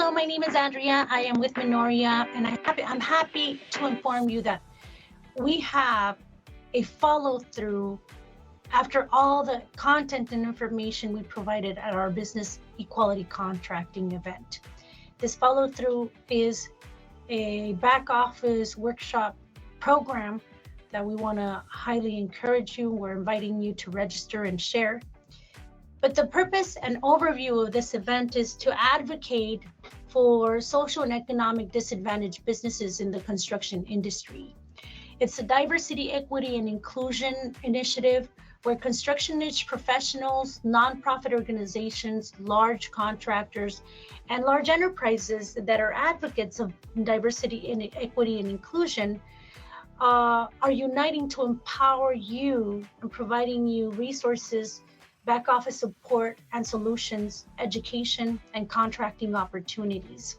Hello, my name is Andrea. I am with MINOREA, and I'm happy to inform you that we have a follow-through after all the content and information we provided at our business equality contracting event. This follow-through is a back office workshop program that we want to highly encourage you. We're inviting you to register and share. But the purpose and overview of this event is to advocate for social and economic disadvantaged businesses in the construction industry. It's a diversity, equity, and inclusion initiative where construction niche professionals, nonprofit organizations, large contractors, and large enterprises that are advocates of diversity, and equity, and inclusion are uniting to empower you and providing you resources, back office support and solutions, education, and contracting opportunities.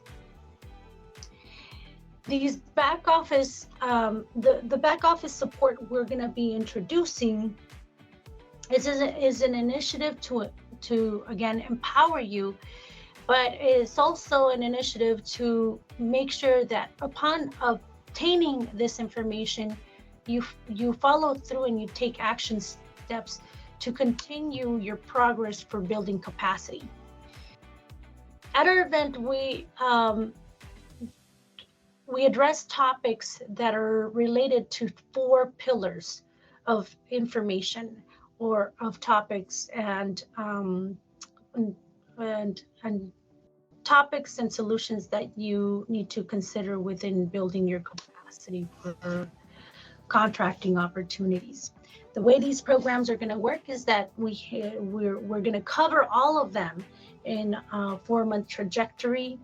These back office, the back office support we're going to be introducing is an initiative to again empower you, but it's also an initiative to make sure that upon obtaining this information, you follow through and you take action steps to continue your progress for building capacity. At our event, we address topics that are related to 4 pillars of information or of topics and topics and solutions that you need to consider within building your capacity for contracting opportunities. The way these programs are going to work is that we're going to cover all of them in a 4-month trajectory.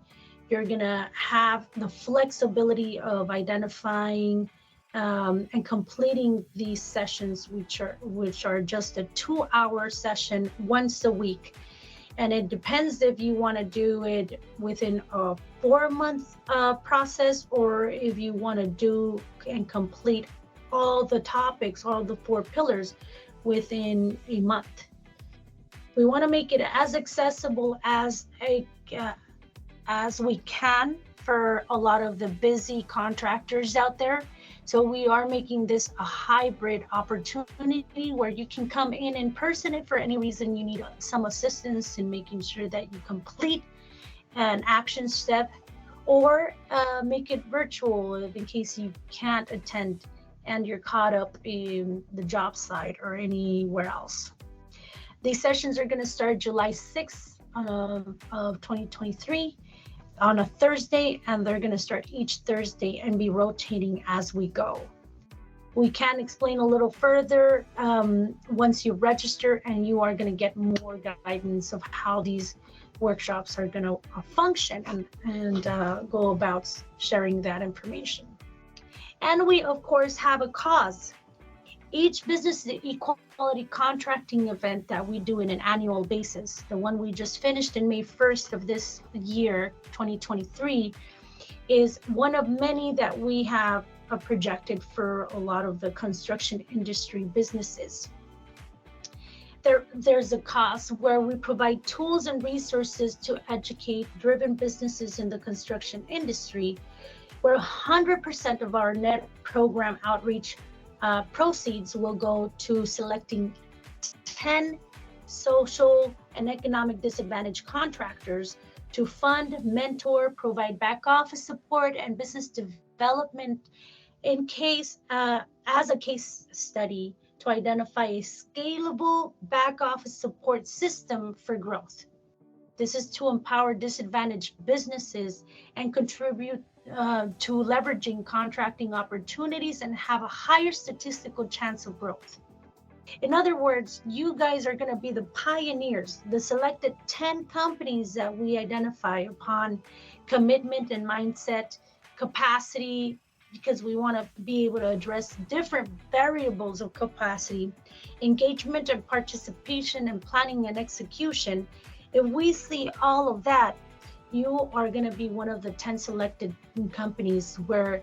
You're going to have the flexibility of identifying and completing these sessions, which are just a 2-hour session once a week. And it depends if you want to do it within a 4-month process, or if you want to do and complete all the topics, all the 4 pillars within a month. We want to make it as accessible as we can for a lot of the busy contractors out there. So we are making this a hybrid opportunity where you can come in person if for any reason you need some assistance in making sure that you complete an action step, or make it virtual in case you can't attend and you're caught up in the job site or anywhere else. These sessions are going to start July 6th of 2023 on a Thursday, and they're going to start each Thursday and be rotating as we go. We can explain a little further once you register, and you are going to get more guidance of how these workshops are going to function and go about sharing that information. And we, of course, have a cause. Each business equality contracting event that we do in an annual basis, the one we just finished in May 1st of this year, 2023, is one of many that we have projected for a lot of the construction industry businesses. There's a cause where we provide tools and resources to educate driven businesses in the construction industry, where 100% of our net program outreach proceeds will go to selecting 10 social and economic disadvantaged contractors to fund, mentor, provide back office support and business development in case as a case study to identify a scalable back office support system for growth. This is to empower disadvantaged businesses and contribute to leveraging contracting opportunities and have a higher statistical chance of growth. In other words, you guys are going to be the pioneers, the selected 10 companies that we identify upon commitment and mindset, capacity, because we want to be able to address different variables of capacity, engagement and participation, and planning and execution. If we see all of that, you are going to be one of the 10 selected companies where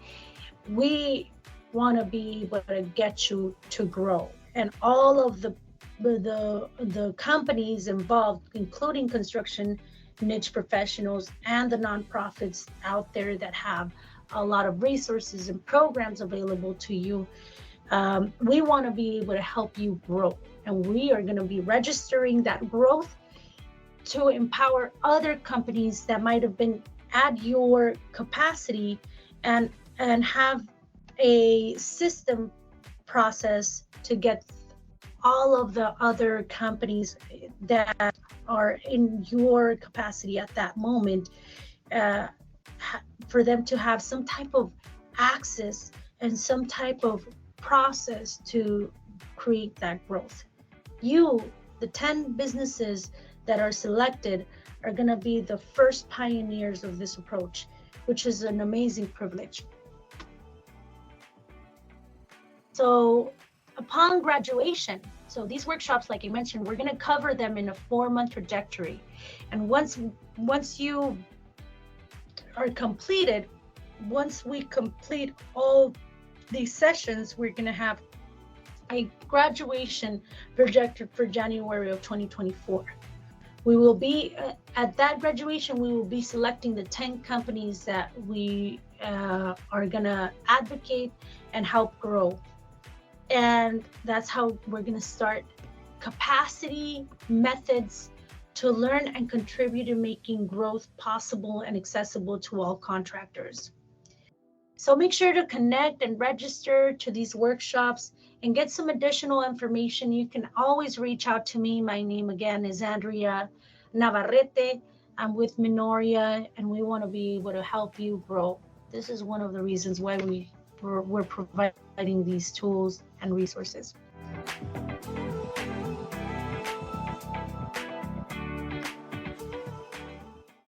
we want to be able to get you to grow. And all of the companies involved, including construction niche professionals and the nonprofits out there that have a lot of resources and programs available to you. We want to be able to help you grow, and we are going to be registering that growth to empower other companies that might have been at your capacity, and have a system process to get all of the other companies that are in your capacity at that moment, uh, for them to have some type of access and some type of process to create that growth. You, the 10 businesses that are selected, are going to be the first pioneers of this approach, which is an amazing privilege. So upon graduation, so these workshops, like I mentioned, we're going to cover them in a 4-month trajectory. And once you are completed, once we complete all these sessions, we're going to have a graduation projected for January of 2024. We will be at that graduation, we will be selecting the 10 companies that we are going to advocate and help grow. And that's how we're going to start capacity methods to learn and contribute in making growth possible and accessible to all contractors. So make sure to connect and register to these workshops and get some additional information. You can always reach out to me. My name again is Andrea Navarrete. I'm with MINOREA, and we want to be able to help you grow. This is one of the reasons why we're providing these tools and resources.